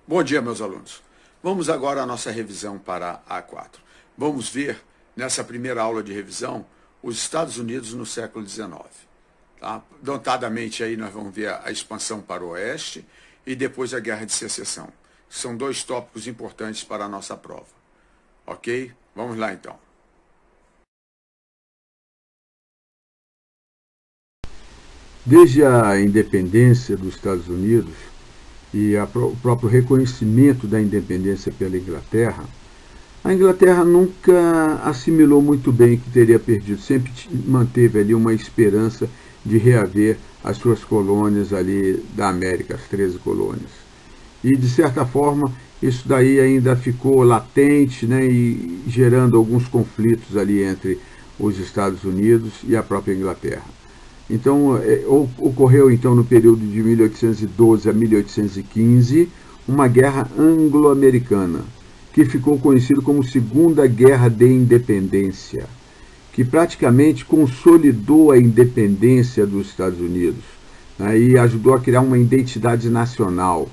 Bom dia, meus alunos. Vamos agora à nossa revisão para A4. Vamos ver, nessa primeira aula de revisão, os Estados Unidos no século XIX. Tá? Notadamente, aí nós vamos ver a expansão para o oeste e depois a Guerra de Secessão. São dois tópicos importantes para a nossa prova. Ok? Vamos lá, então. Desde a independência dos Estados Unidos e o próprio reconhecimento da independência pela Inglaterra, a Inglaterra nunca assimilou muito bem que teria perdido, sempre manteve ali uma esperança de reaver as suas colônias ali da América, as 13 colônias. E, de certa forma, isso daí ainda ficou latente, né, e gerando alguns conflitos ali entre os Estados Unidos e a própria Inglaterra. Então, ocorreu então no período de 1812 a 1815 uma guerra anglo-americana, que ficou conhecido como Segunda Guerra de Independência, que praticamente consolidou a independência dos Estados Unidos, né, e ajudou a criar uma identidade nacional.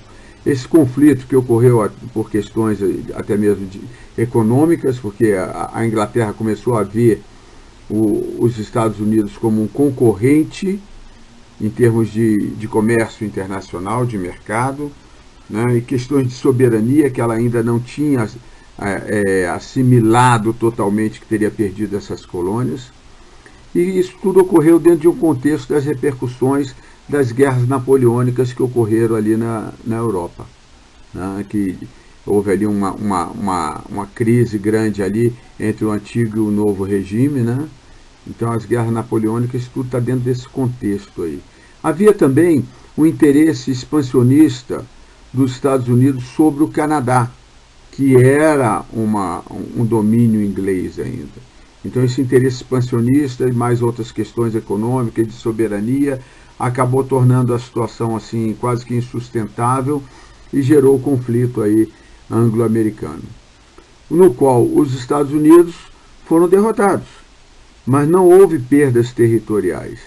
Esse conflito que ocorreu por questões até mesmo econômicas, porque a Inglaterra começou a ver os Estados Unidos como um concorrente em termos de comércio internacional, de mercado, né, e questões de soberania que ela ainda não tinha assimilado totalmente, que teria perdido essas colônias. E isso tudo ocorreu dentro de um contexto das repercussões das guerras napoleônicas que ocorreram ali na Europa, né, que houve ali uma crise grande ali entre o antigo e o novo regime, né? Então as guerras napoleônicas, tudo está dentro desse contexto aí. Havia também um interesse expansionista dos Estados Unidos sobre o Canadá, que era um domínio inglês ainda. Então esse interesse expansionista e mais outras questões econômicas, de soberania, acabou tornando a situação assim quase que insustentável e gerou o conflito aí anglo-americano, no qual os Estados Unidos foram derrotados, mas não houve perdas territoriais.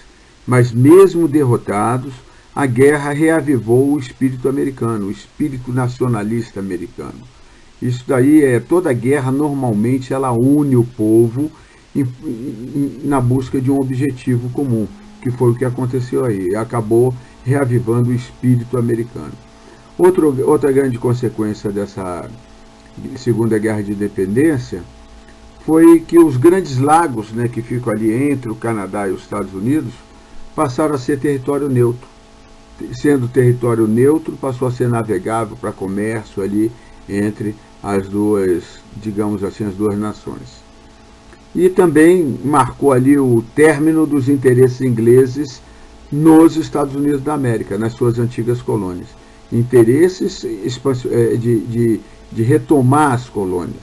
Mas mesmo derrotados, a guerra reavivou o espírito americano, o espírito nacionalista americano. Isso daí toda guerra normalmente ela une o povo na busca de um objetivo comum, que foi o que aconteceu aí, acabou reavivando o espírito americano. Outra grande consequência dessa Segunda Guerra de Independência foi que os grandes lagos, né, que ficam ali entre o Canadá e os Estados Unidos passaram a ser território neutro. Sendo território neutro, passou a ser navegável para comércio ali entre as duas, digamos assim, as duas nações. E também marcou ali o término dos interesses ingleses nos Estados Unidos da América, nas suas antigas colônias. Interesses de retomar as colônias.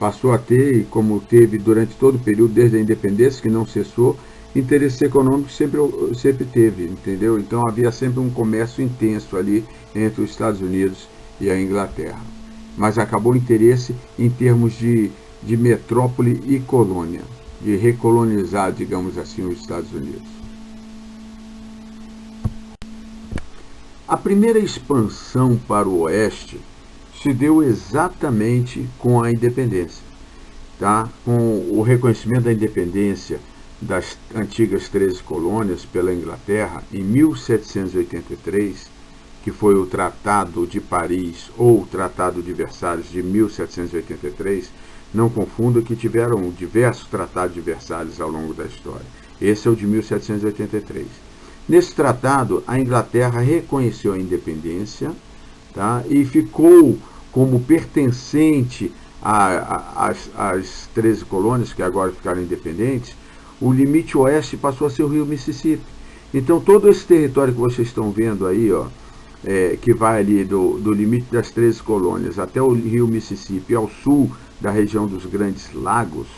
Passou a ter, como teve durante todo o período, desde a independência, que não cessou, interesse econômico sempre teve, entendeu? Então havia sempre um comércio intenso ali entre os Estados Unidos e a Inglaterra. Mas acabou o interesse em termos de metrópole e colônia, de recolonizar, digamos assim, os Estados Unidos. A primeira expansão para o oeste se deu exatamente com a independência, tá? Com o reconhecimento da independência das antigas 13 colônias pela Inglaterra em 1783, que foi o Tratado de Paris ou o Tratado de Versalhes de 1783, não confunda que tiveram diversos tratados de Versalhes ao longo da história. Esse é o de 1783. Nesse tratado, a Inglaterra reconheceu a independência, tá? E ficou como pertencente às 13 colônias, que agora ficaram independentes. O limite oeste passou a ser o rio Mississippi. Então, todo esse território que vocês estão vendo aí, ó, que vai ali do limite das 13 colônias até o rio Mississippi, ao sul da região dos Grandes Lagos,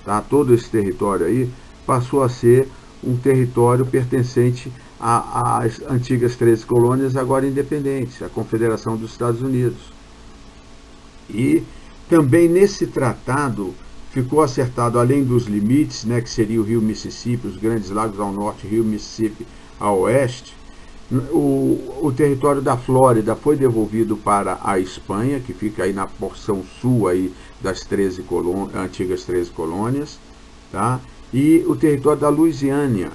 tá? Todo esse território aí passou a ser um território pertencente às antigas 13 colônias, agora independentes, a Confederação dos Estados Unidos. E também nesse tratado ficou acertado, além dos limites, né, que seria o rio Mississippi, os Grandes Lagos ao norte, rio Mississippi ao oeste, O território da Flórida foi devolvido para a Espanha, que fica aí na porção sul aí das antigas 13 colônias, tá? E o território da Louisiana,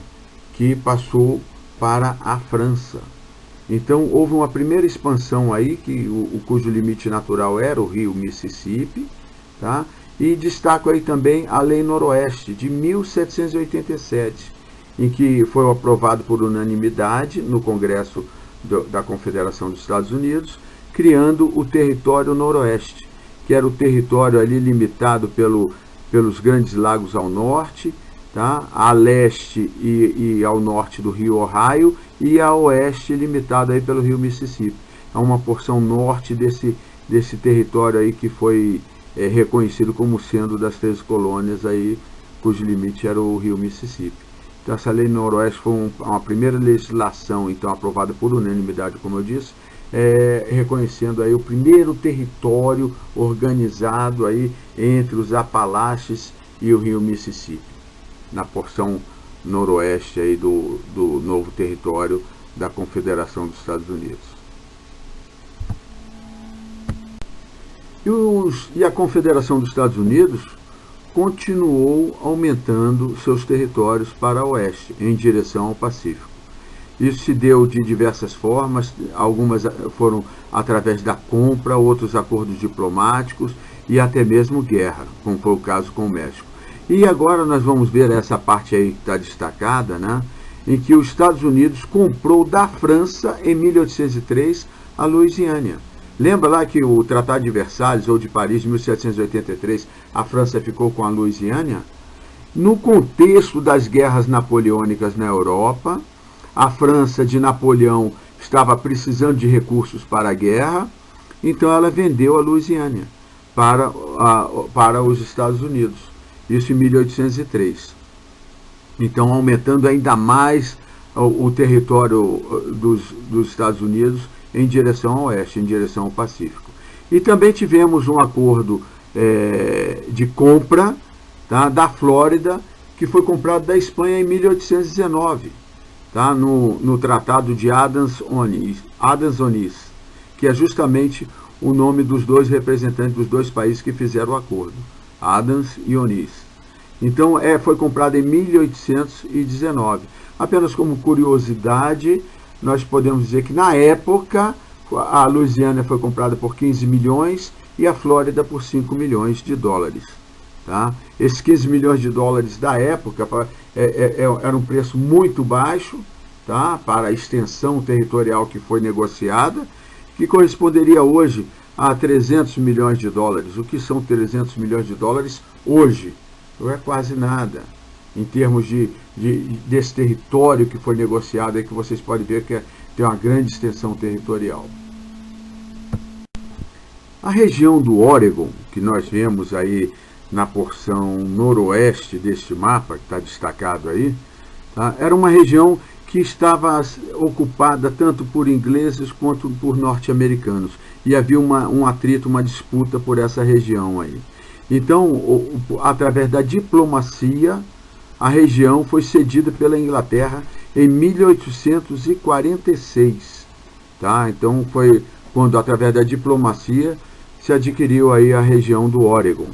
que passou para a França. Então houve uma primeira expansão aí, cujo limite natural era o rio Mississippi, tá? E destaco aí também a Lei Noroeste, de 1787, em que foi aprovado por unanimidade no Congresso da Confederação dos Estados Unidos, criando o Território Noroeste, que era o território ali limitado pelos Grandes Lagos ao norte, tá? A leste e ao norte do rio Ohio, e a oeste limitado aí pelo rio Mississippi. É uma porção norte desse território aí que foi reconhecido como sendo das 13 colônias aí, cujo limite era o rio Mississippi. Então essa lei Noroeste foi uma primeira legislação, então, aprovada por unanimidade, como eu disse, reconhecendo aí o primeiro território organizado aí entre os Apalaches e o rio Mississippi, na porção noroeste aí do novo território da Confederação dos Estados Unidos. E a Confederação dos Estados Unidos continuou aumentando seus territórios para o oeste, em direção ao Pacífico. Isso se deu de diversas formas, algumas foram através da compra, outros acordos diplomáticos e até mesmo guerra, como foi o caso com o México. E agora nós vamos ver essa parte aí que está destacada, né, em que os Estados Unidos comprou da França, em 1803, a Louisiana. Lembra lá que o Tratado de Versalhes, ou de Paris, de 1783, a França ficou com a Louisiana? No contexto das guerras napoleônicas na Europa, a França de Napoleão estava precisando de recursos para a guerra, então ela vendeu a Louisiana para os Estados Unidos. Isso em 1803. Então, aumentando ainda mais o território dos Estados Unidos em direção ao oeste, em direção ao Pacífico. E também tivemos um acordo de compra, tá, da Flórida, que foi comprado da Espanha em 1819, tá, no Tratado de Adams-Onís, que é justamente o nome dos dois representantes dos dois países que fizeram o acordo, Adams e Onís. Então, foi comprado em 1819. Apenas como curiosidade, nós podemos dizer que, na época, a Louisiana foi comprada por 15 milhões e a Flórida por 5 milhões de dólares. Tá? Esses 15 milhões de dólares da época era um preço muito baixo, tá, para a extensão territorial que foi negociada, que corresponderia hoje a 300 milhões de dólares. O que são 300 milhões de dólares hoje? Não é quase nada, em termos desse território que foi negociado, aí que vocês podem ver que tem uma grande extensão territorial. A região do Oregon, que nós vemos aí na porção noroeste deste mapa, que está destacado aí, tá, era uma região que estava ocupada tanto por ingleses quanto por norte-americanos, e havia um atrito, uma disputa por essa região aí. Então, através da diplomacia, a região foi cedida pela Inglaterra em 1846. Tá? Então, foi quando, através da diplomacia, se adquiriu aí a região do Oregon.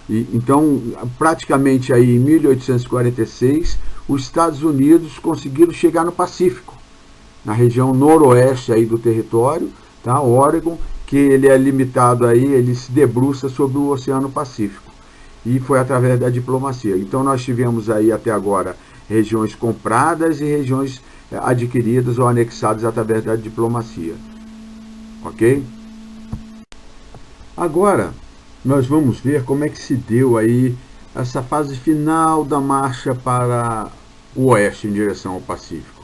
Então, praticamente aí em 1846, os Estados Unidos conseguiram chegar no Pacífico, na região noroeste aí do território, tá? Oregon, que ele é limitado aí, ele se debruça sobre o Oceano Pacífico. E foi através da diplomacia. Então nós tivemos aí até agora regiões compradas e regiões adquiridas ou anexadas através da diplomacia. Ok? Agora nós vamos ver como é que se deu aí essa fase final da marcha para o oeste em direção ao Pacífico.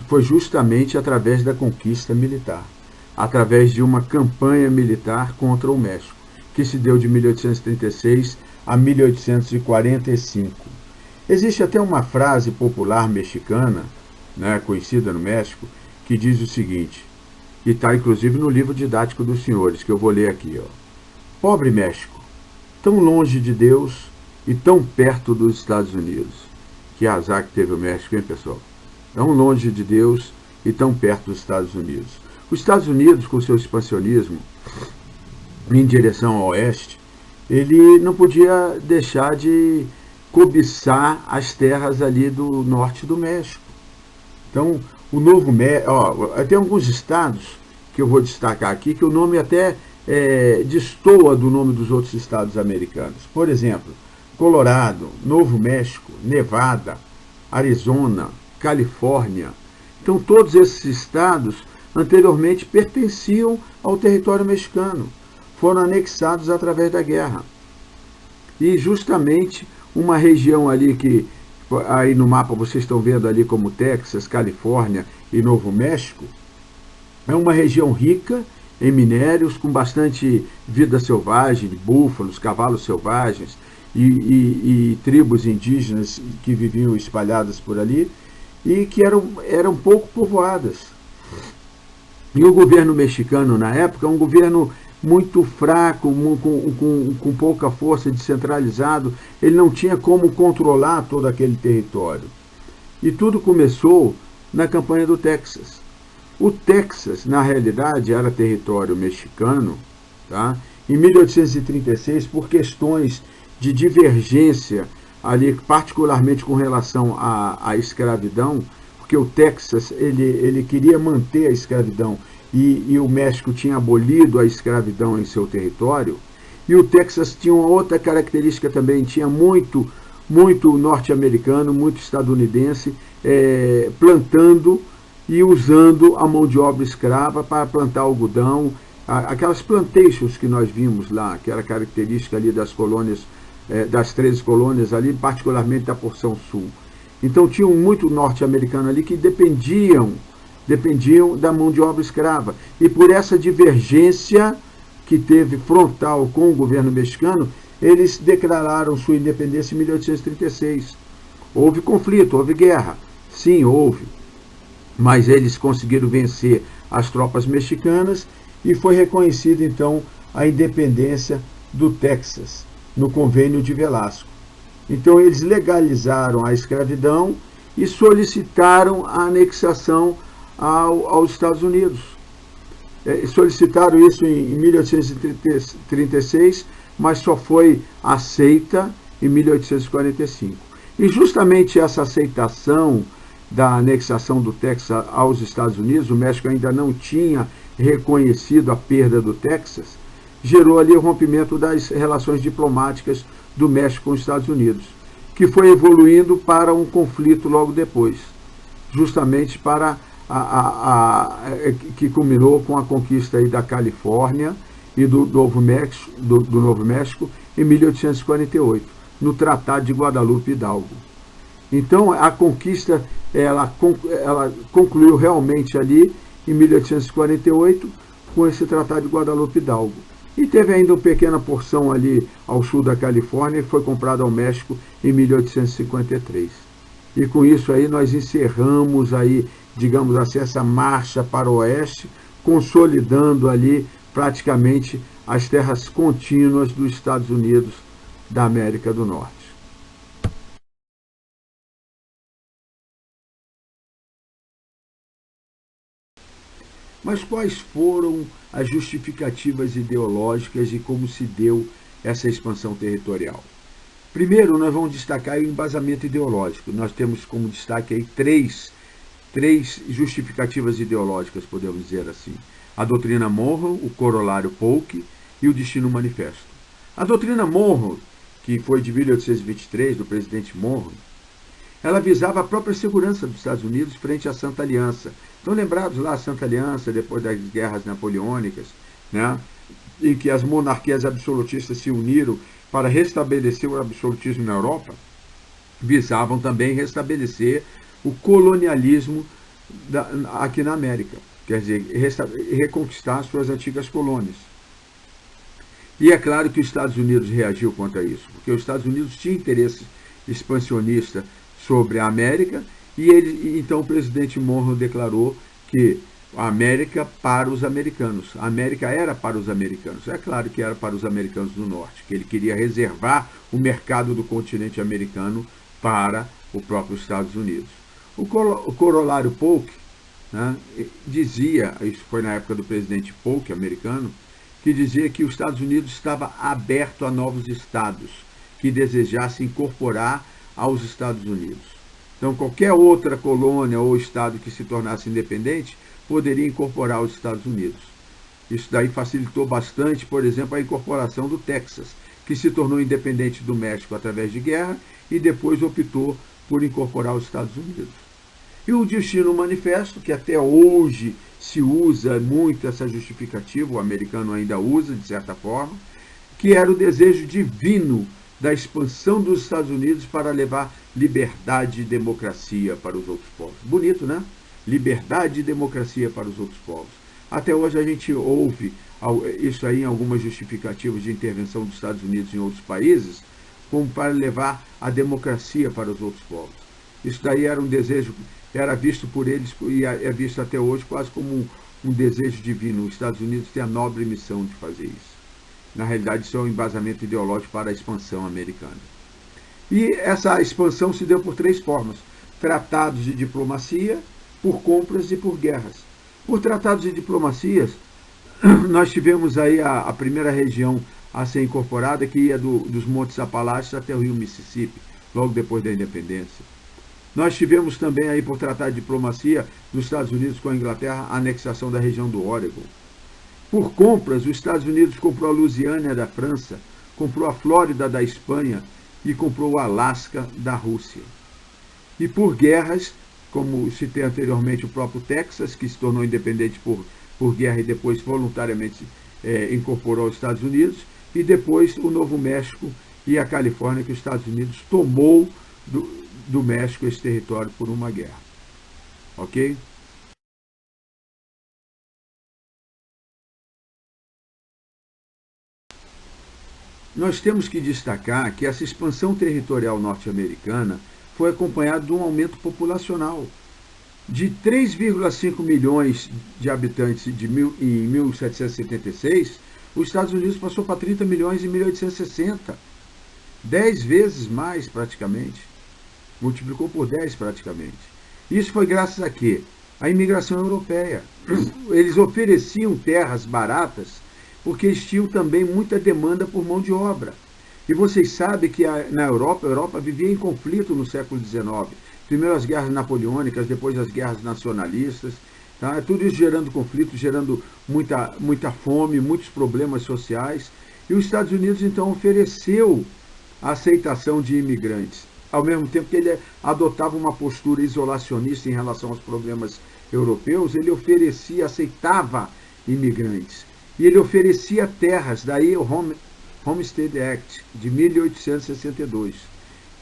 Foi justamente através da conquista militar, através de uma campanha militar contra o México, que se deu de 1836 a 1845. Existe até uma frase popular mexicana, né, conhecida no México, que diz o seguinte, que está inclusive no livro didático dos senhores, que eu vou ler aqui. Pobre México, tão longe de Deus e tão perto dos Estados Unidos. Que azar que teve o México, hein, pessoal? Tão longe de Deus e tão perto dos Estados Unidos. Os Estados Unidos, com seu expansionismo em direção ao oeste, ele não podia deixar de cobiçar as terras ali do norte do México. Então, o Novo México, tem alguns estados que eu vou destacar aqui, que o nome até destoa do nome dos outros estados americanos. Por exemplo, Colorado, Novo México, Nevada, Arizona, Califórnia. Então, todos esses estados anteriormente pertenciam ao território mexicano, foram anexados através da guerra. E justamente uma região ali que, aí no mapa vocês estão vendo ali como Texas, Califórnia e Novo México, é uma região rica em minérios, com bastante vida selvagem, búfalos, cavalos selvagens e tribos indígenas que viviam espalhadas por ali e que eram pouco povoadas. E o governo mexicano, na época, um governo muito fraco, com pouca força, descentralizado, ele não tinha como controlar todo aquele território. E tudo começou na campanha do Texas. O Texas, na realidade, era território mexicano, tá? Em 1836, por questões de divergência, ali, particularmente com relação à escravidão, porque o Texas ele queria manter a escravidão e o México tinha abolido a escravidão em seu território, e o Texas tinha uma outra característica também, tinha muito norte-americano, muito estadunidense, plantando e usando a mão de obra escrava para plantar algodão, aquelas plantations que nós vimos lá, que era característica ali das colônias, das 13 colônias ali, particularmente da porção sul. Então tinham muito norte-americano ali que dependiam da mão de obra escrava. E por essa divergência que teve frontal com o governo mexicano, eles declararam sua independência em 1836. Houve conflito, houve guerra. Sim, houve. Mas eles conseguiram vencer as tropas mexicanas e foi reconhecida, então, a independência do Texas, no Convênio de Velasco. Então, eles legalizaram a escravidão e solicitaram a anexação aos Estados Unidos. Solicitaram isso em 1836, mas só foi aceita em 1845. E justamente essa aceitação da anexação do Texas aos Estados Unidos, o México ainda não tinha reconhecido a perda do Texas, gerou ali o rompimento das relações diplomáticas do México com os Estados Unidos, que foi evoluindo para um conflito logo depois, justamente para que culminou com a conquista aí da Califórnia e do Novo México em 1848, no Tratado de Guadalupe Hidalgo. Então, a conquista ela concluiu realmente ali em 1848 com esse Tratado de Guadalupe Hidalgo. E teve ainda uma pequena porção ali ao sul da Califórnia que foi comprada ao México em 1853. E com isso aí nós encerramos aí, digamos assim, essa marcha para o oeste, consolidando ali praticamente as terras contínuas dos Estados Unidos da América do Norte. Mas quais foram as justificativas ideológicas e como se deu essa expansão territorial? Primeiro, nós vamos destacar o embasamento ideológico. Nós temos como destaque aí três justificativas ideológicas, podemos dizer assim. A doutrina Monroe, o corolário Polk e o Destino Manifesto. A doutrina Monroe, que foi de 1823, do presidente Monroe, ela visava a própria segurança dos Estados Unidos frente à Santa Aliança. Estão lembrados lá a Santa Aliança, depois das guerras napoleônicas, né, em que as monarquias absolutistas se uniram para restabelecer o absolutismo na Europa? Visavam também restabelecer o colonialismo aqui na América, quer dizer, reconquistar suas antigas colônias. E é claro que os Estados Unidos reagiu contra isso, porque os Estados Unidos tinham interesse expansionista sobre a América, e então o presidente Monroe declarou que a América para os americanos. A América era para os americanos. É claro que era para os americanos do norte, que ele queria reservar o mercado do continente americano para o próprio Estados Unidos. O corolário Polk né, dizia, isso foi na época do presidente Polk, americano, que dizia que os Estados Unidos estava aberto a novos estados que desejassem incorporar aos Estados Unidos. Então, qualquer outra colônia ou estado que se tornasse independente poderia incorporar os Estados Unidos. Isso daí facilitou bastante, por exemplo, a incorporação do Texas, que se tornou independente do México através de guerra e depois optou por incorporar os Estados Unidos. E o Destino Manifesto, que até hoje se usa muito essa justificativa, o americano ainda usa, de certa forma, que era o desejo divino da expansão dos Estados Unidos para levar liberdade e democracia para os outros povos. Bonito, né? Liberdade e democracia para os outros povos. Até hoje a gente ouve isso aí em algumas justificativas de intervenção dos Estados Unidos em outros países, como para levar a democracia para os outros povos. Isso daí era um desejo, era visto por eles e é visto até hoje quase como um desejo divino. Os Estados Unidos têm a nobre missão de fazer isso. Na realidade, isso é um embasamento ideológico para a expansão americana. E essa expansão se deu por três formas: tratados de diplomacia, por compras e por guerras. Por tratados de diplomacias, nós tivemos aí a primeira região a ser incorporada, que ia dos Montes Apalaches até o rio Mississippi, logo depois da independência. Nós tivemos também aí, por tratado de diplomacia dos Estados Unidos com a Inglaterra, a anexação da região do Oregon. Por compras, os Estados Unidos comprou a Louisiana da França, comprou a Flórida da Espanha e comprou o Alasca da Rússia. E por guerras, como citei anteriormente, o próprio Texas, que se tornou independente por guerra e depois voluntariamente incorporou aos Estados Unidos, e depois o Novo México e a Califórnia, que os Estados Unidos tomou do México esse território por uma guerra. Ok? Nós temos que destacar que essa expansão territorial norte-americana foi acompanhada de um aumento populacional. De 3,5 milhões de habitantes em 1776, os Estados Unidos passou para 30 milhões em 1860. 10 vezes mais, praticamente. Multiplicou por 10, praticamente. Isso foi graças a quê? A imigração europeia. Eles ofereciam terras baratas porque eles tinham também muita demanda por mão de obra. E vocês sabem que na Europa, a Europa vivia em conflito no século XIX. Primeiro as guerras napoleônicas, depois as guerras nacionalistas. Tá? Tudo isso gerando conflito, gerando muita fome, muitos problemas sociais. E os Estados Unidos, então, ofereceu a aceitação de imigrantes. Ao mesmo tempo que ele adotava uma postura isolacionista em relação aos problemas europeus, ele oferecia, aceitava imigrantes. E ele oferecia terras, daí o Homestead Act, de 1862,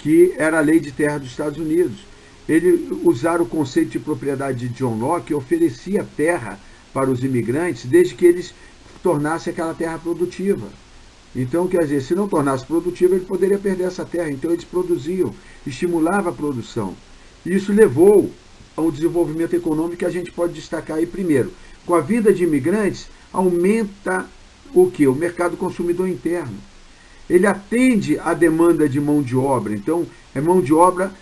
que era a lei de terra dos Estados Unidos. Ele usara o conceito de propriedade de John Locke, oferecia terra para os imigrantes, desde que eles tornassem aquela terra produtiva. Então, quer dizer, se não tornasse produtiva, ele poderia perder essa terra. Então, eles produziam, estimulava a produção. E isso levou ao desenvolvimento econômico que a gente pode destacar aí primeiro. Com a vinda de imigrantes, aumenta o quê? O mercado consumidor interno. Ele atende à demanda de mão de obra. Então, é mão de obra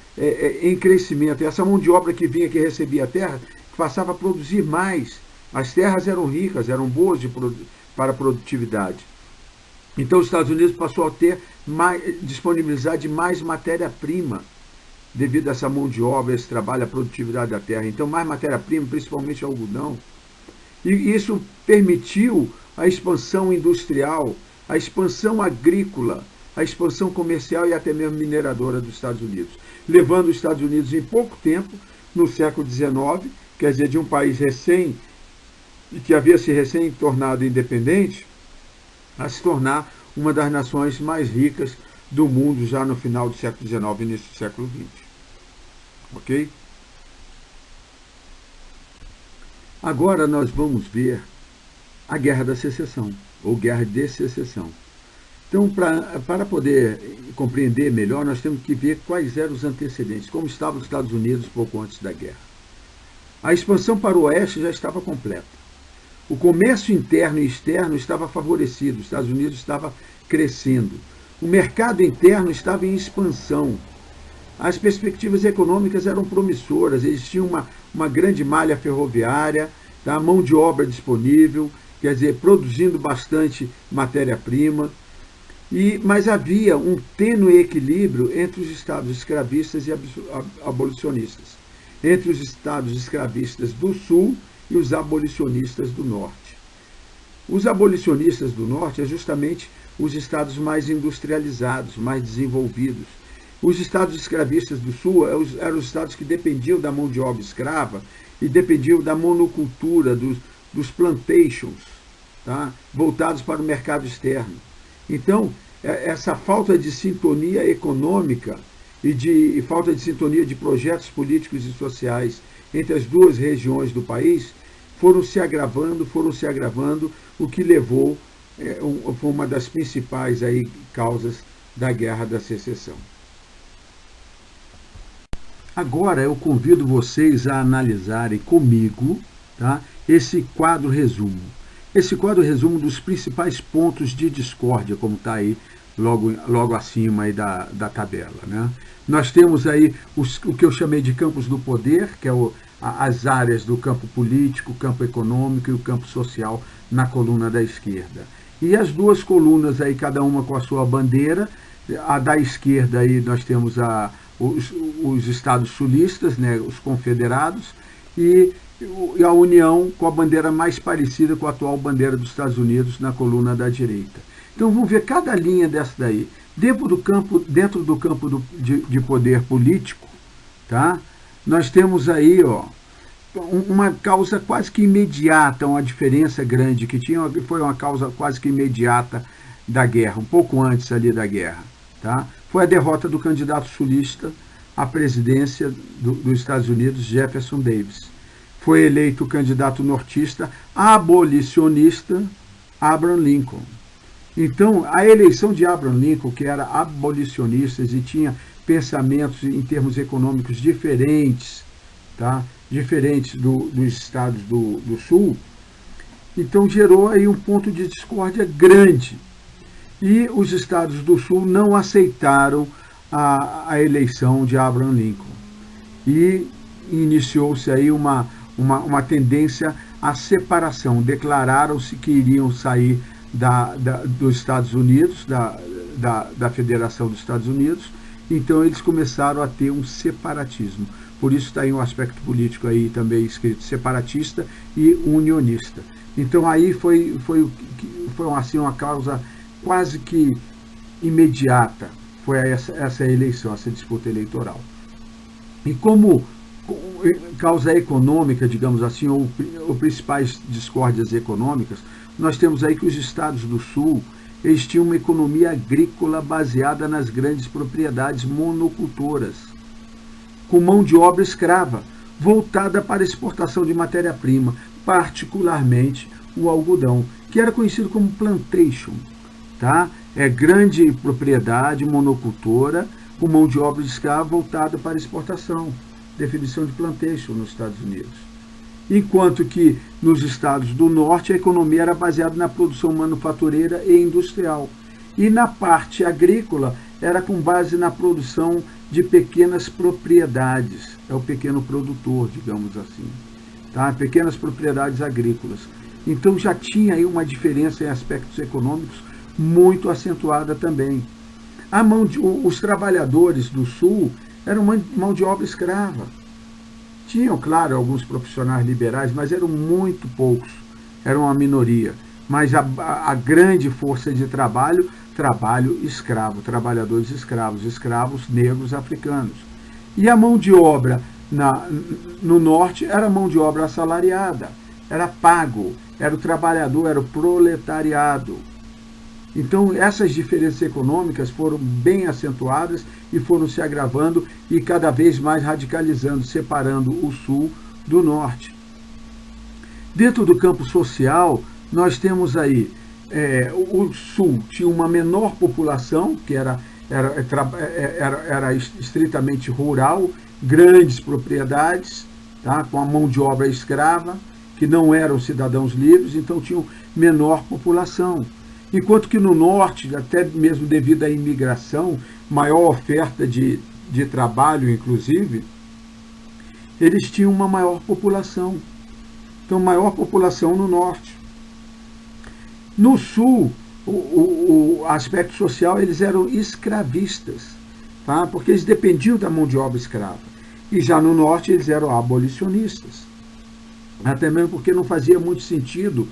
em crescimento. E essa mão de obra que vinha, que recebia a terra, passava a produzir mais. As terras eram ricas, eram boas para a produtividade. Então, os Estados Unidos passou a ter disponibilidade de mais matéria-prima devido a essa mão de obra, esse trabalho, a produtividade da terra. Então, mais matéria-prima, principalmente algodão. E isso permitiu a expansão industrial, a expansão agrícola, a expansão comercial e até mesmo mineradora dos Estados Unidos, levando os Estados Unidos em pouco tempo, no século XIX, quer dizer, de um país que havia se recém tornado independente, a se tornar uma das nações mais ricas do mundo já no final do século XIX e início do século XX. Ok? Agora nós vamos ver a Guerra da Secessão, ou Guerra de Secessão. Então, para poder compreender melhor, nós temos que ver quais eram os antecedentes, como estavam os Estados Unidos pouco antes da guerra. A expansão para o oeste já estava completa. O comércio interno e externo estava favorecido, os Estados Unidos estava crescendo. O mercado interno estava em expansão. as perspectivas econômicas eram promissoras, eles tinham uma grande malha ferroviária, tá? Mão de obra disponível, quer dizer, produzindo bastante matéria-prima, mas havia um tênue equilíbrio entre os estados escravistas e abolicionistas, entre os estados escravistas do sul e os abolicionistas do norte. Os abolicionistas do norte é justamente os estados mais industrializados, mais desenvolvidos. Os estados escravistas do sul eram os estados que dependiam da mão de obra escrava e dependiam da monocultura, dos plantations, tá? Voltados para o mercado externo. Então, essa falta de sintonia econômica e falta de sintonia de projetos políticos e sociais entre as duas regiões do país foram se agravando, o que levou, foi uma das principais aí causas da Guerra da Secessão. Agora eu convido vocês a analisarem comigo, tá, esse quadro resumo. Esse quadro resumo dos principais pontos de discórdia, como está aí logo acima aí da tabela, né? Nós temos aí o que eu chamei de campos do poder, que é as áreas do campo político, o campo econômico e o campo social na coluna da esquerda. E as duas colunas aí, cada uma com a sua bandeira. A da esquerda aí nós temos os estados sulistas, né, os confederados, e a União com a bandeira mais parecida com a atual bandeira dos Estados Unidos na coluna da direita. Então vamos ver cada linha dessa daí. Dentro do campo de poder político, tá? Nós temos aí uma causa quase que imediata, uma diferença grande que foi uma causa quase que imediata da guerra, um pouco antes ali da guerra, tá? Foi a derrota do candidato sulista à presidência dos Estados Unidos, Jefferson Davis. Foi eleito o candidato nortista abolicionista Abraham Lincoln. Então, a eleição de Abraham Lincoln, que era abolicionista e tinha pensamentos em termos econômicos diferentes, tá? Diferentes dos estados do sul, então gerou aí um ponto de discórdia grande. E os estados do sul não aceitaram a eleição de Abraham Lincoln. E iniciou-se aí uma tendência à separação. Declararam-se que iriam sair dos Estados Unidos, da Federação dos Estados Unidos. Então eles começaram a ter um separatismo. Por isso está aí um aspecto político aí também escrito, separatista e unionista. Então aí foi assim, uma causa quase que imediata, foi essa eleição, essa disputa eleitoral. E como causa econômica, digamos assim, ou principais discórdias econômicas, nós temos aí que os estados do sul, eles tinham uma economia agrícola baseada nas grandes propriedades monocultoras, com mão de obra escrava, voltada para a exportação de matéria-prima, particularmente o algodão, que era conhecido como plantation, tá? É grande propriedade monocultora, com mão de obra escrava voltada para a exportação, definição de plantation nos Estados Unidos. Enquanto que nos estados do norte a economia era baseada na produção manufatureira e industrial. E na parte agrícola era com base na produção de pequenas propriedades. É o pequeno produtor, digamos assim. Tá? Pequenas propriedades agrícolas. Então já tinha aí uma diferença em aspectos econômicos muito acentuada também. Os trabalhadores do sul eram mão de obra escrava. Tinham, claro, alguns profissionais liberais, mas eram muito poucos, eram uma minoria. Mas a grande força de trabalho escravo, trabalhadores escravos negros africanos. E a mão de obra no norte era mão de obra assalariada, era pago, era o trabalhador, era o proletariado. Então, essas diferenças econômicas foram bem acentuadas e foram se agravando e cada vez mais radicalizando, separando o sul do norte. Dentro do campo social, nós temos aí, o sul tinha uma menor população, que era estritamente rural, grandes propriedades, tá, com a mão de obra escrava, que não eram cidadãos livres, então tinham menor população. Enquanto que no norte, até mesmo devido à imigração, maior oferta de de trabalho, inclusive, eles tinham uma maior população. Então, maior população no norte. No sul, o aspecto social, eles eram escravistas, tá? Porque eles dependiam da mão de obra escrava. E já no norte, eles eram abolicionistas. Até mesmo porque não fazia muito sentido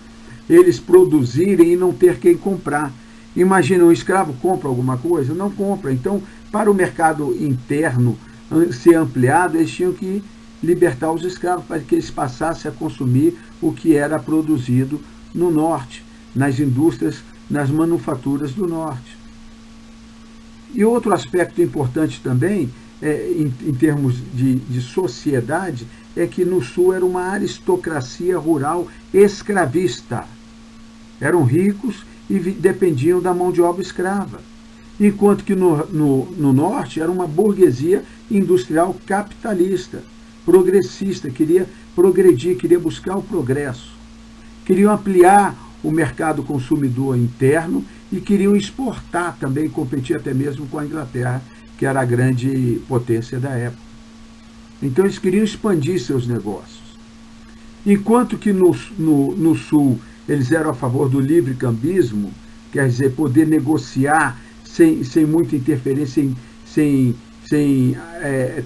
eles produzirem e não ter quem comprar. Imagina, um escravo compra alguma coisa? Não compra. Então, para o mercado interno ser ampliado, eles tinham que libertar os escravos para que eles passassem a consumir o que era produzido no norte, nas indústrias, nas manufaturas do norte. E outro aspecto importante também, em termos de sociedade, é que no sul era uma aristocracia rural escravista. Eram ricos e dependiam da mão de obra escrava. Enquanto que no norte era uma burguesia industrial capitalista, progressista, queria progredir, queria buscar o progresso. Queriam ampliar o mercado consumidor interno e queriam exportar também, competir até mesmo com a Inglaterra, que era a grande potência da época. Então eles queriam expandir seus negócios. Enquanto que no sul eles eram a favor do livre-cambismo, quer dizer, poder negociar sem muita interferência, sem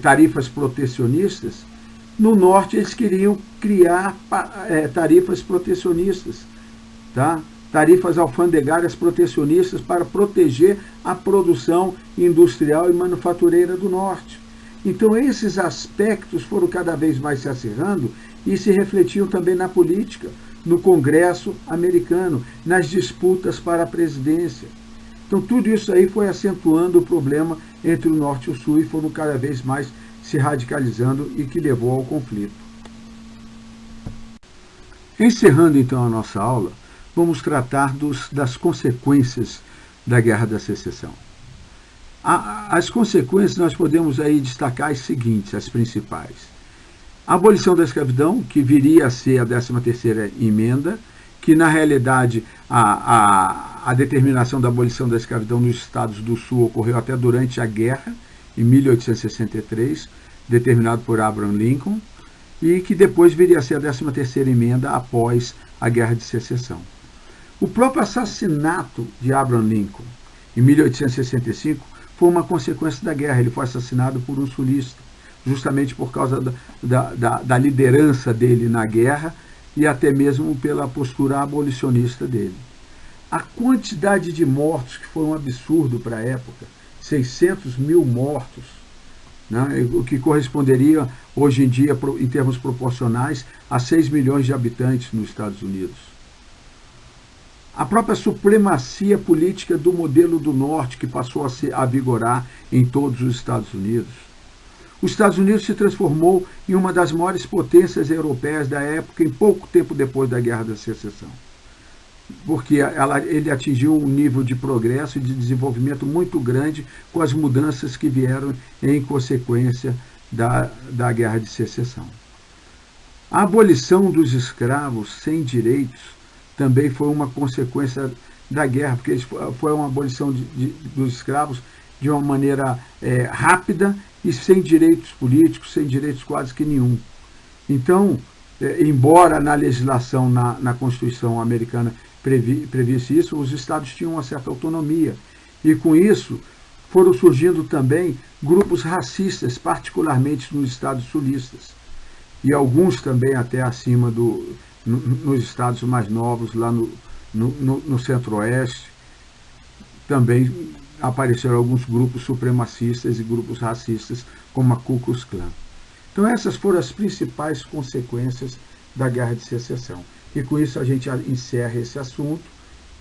tarifas protecionistas, no norte eles queriam criar tarifas protecionistas, tá? Tarifas alfandegárias protecionistas para proteger a produção industrial e manufatureira do norte. Então esses aspectos foram cada vez mais se acirrando e se refletiam também na política, no Congresso americano, nas disputas para a presidência. Então tudo isso aí foi acentuando o problema entre o norte e o sul e foram cada vez mais se radicalizando e que levou ao conflito. Encerrando então a nossa aula, vamos tratar das consequências da Guerra da Secessão. As consequências nós podemos aí destacar as seguintes, as principais. A abolição da escravidão, que viria a ser a 13ª emenda, que na realidade a determinação da abolição da escravidão nos estados do sul ocorreu até durante a guerra, em 1863, determinado por Abraham Lincoln, e que depois viria a ser a 13ª emenda após a Guerra de Secessão. O próprio assassinato de Abraham Lincoln, em 1865, foi uma consequência da guerra. Ele foi assassinado por um sulista, justamente por causa da liderança dele na guerra e até mesmo pela postura abolicionista dele. A quantidade de mortos, que foi um absurdo para a época, 600 mil mortos, né, o que corresponderia hoje em dia, em termos proporcionais, a 6 milhões de habitantes nos Estados Unidos. A própria supremacia política do modelo do norte, que passou a vigorar em todos os Estados Unidos. Os Estados Unidos se transformou em uma das maiores potências europeias da época, em pouco tempo depois da Guerra da Secessão. Porque ele atingiu um nível de progresso e de desenvolvimento muito grande com as mudanças que vieram em consequência da Guerra de Secessão. A abolição dos escravos sem direitos também foi uma consequência da guerra, porque foi uma abolição dos escravos de uma maneira rápida e sem direitos políticos, sem direitos quase que nenhum. Então, embora na legislação, na Constituição americana previsse isso, os estados tinham uma certa autonomia. E com isso foram surgindo também grupos racistas, particularmente nos estados sulistas. E alguns também até acima nos estados mais novos, lá no centro-oeste, também apareceram alguns grupos supremacistas e grupos racistas, como a Ku Klux Klan. Então essas foram as principais consequências da Guerra de Secessão. E com isso a gente encerra esse assunto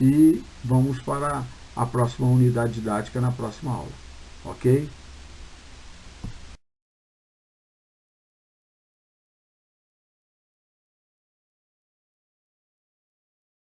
e vamos para a próxima unidade didática na próxima aula. Ok?